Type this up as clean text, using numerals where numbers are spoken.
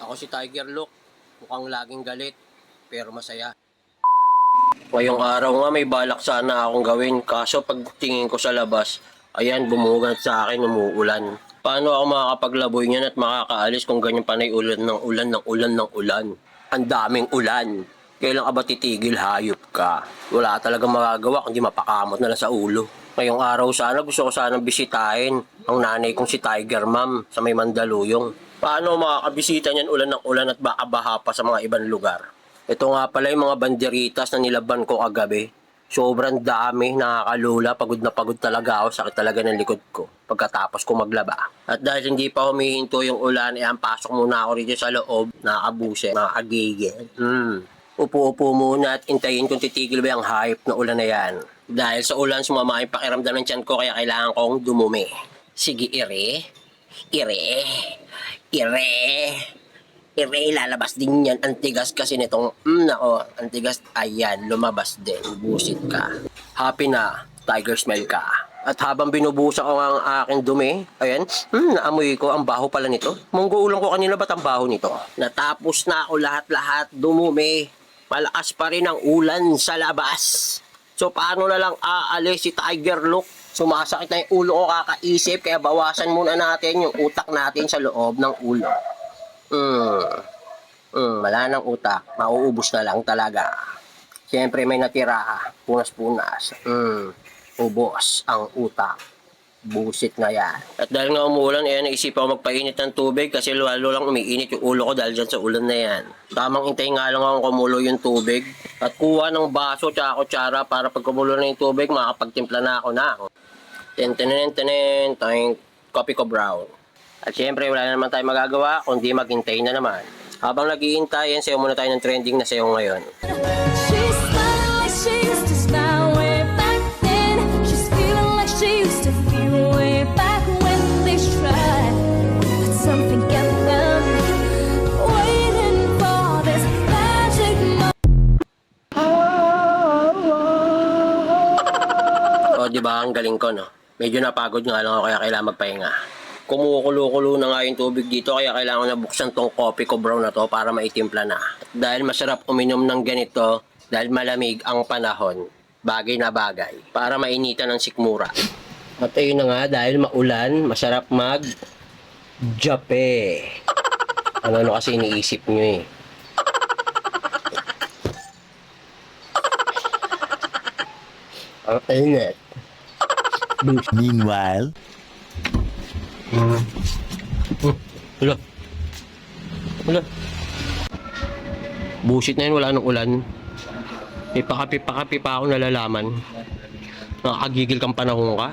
Ako si Tiger Look, mukhang laging galit, pero masaya. Ngayong araw nga may balak sana akong gawin, kaso pagtingin ko sa labas, ayan bumugat sa akin, umuulan. Paano ako makakapaglaboy niyan at makakaalis kung ganyan panay ulan ng ulan ng ulan ng ulan? Ang daming ulan. Kailan ka ba titigil, hayop ka? Wala talagang magagawa kundi mapakamot na lang sa ulo. Ngayong araw sana gusto ko sanang bisitahin ang nanay kong si Tiger Mom sa may Mandaluyong. Paano makakabisita niyan ulan ng ulan at baka baha pa sa mga ibang lugar? Ito nga pala yung mga banderitas na nilaban ko kagabi. Sobrang dami, nakakalula, pagod na pagod talaga ako, sakit talaga ng likod ko pagkatapos ko maglaba. At dahil hindi pa humihinto yung ulan, pasok muna ako rito sa loob, nakakabuse, nakakagigil. Upo-upo muna at intayin kung titigil ba yung hype na ulan na yan. Dahil sa ulan, sumama yung pakiramdam ng tiyan ko kaya kailangan kong dumumi. Sige, ire. Lalabas din yan. Antigas kasi nitong, nako, antigas, ayan, lumabas din. Busit ka. Happy na, tiger smell ka. At habang binubusa ko ang aking dumi, ayan, naamoy ko, ang baho pala nito. Munggo ulang ko kanina, ba't ang baho nito? Natapos na ako lahat-lahat, dumumi. Malakas pa rin ang ulan sa labas. So, paano na lang aalis si Tiger Look? Sumasakit na yung ulo ko kakaisip, kaya bawasan muna natin yung utak natin sa loob ng ulo. Wala nang utak. Mauubos na lang talaga. Siyempre may natira. Punas-punas. Ubos ang utak. Busit na yan. At dahil nga umuulan, naisip ako magpainit ng tubig kasi lalo lang umiinit yung ulo ko dahil dyan sa ulan na yan. Tamang intay nga lang akong kumulo yung tubig. At kuha ng baso tsaka kutsara para pag kumulo na yung tubig, makapagtimpla na ako na. Tayong coffee ko brown. At syempre, wala na naman tayo magagawa, kundi maghintay na naman. Habang naghihintay, sayo muna tayo ng trending na sayo ngayon. She's smiling like she used to smile way back then. She's feeling like she used to feel way back when they tried. But something kept them waiting for this magic moment. O, diba, ang galing ko, no? Medyo napagod nga lang ako kaya kailangan magpahinga. Kumukulo-kulo na nga yung tubig dito kaya kailangan na buksan tong coffee ko brown na to para maitimpla na. At dahil masarap uminom ng ganito, dahil malamig ang panahon, bagay na bagay, para mainitan ng sikmura. At ayun na nga, dahil maulan, masarap mag-jape. Ano kasi iniisip nyo eh. Ang init. Meanwhile, Wala. Busit na yun, wala nang ulan. May pakapi pa ako nalalaman. Nakakagigil kang panahon ka.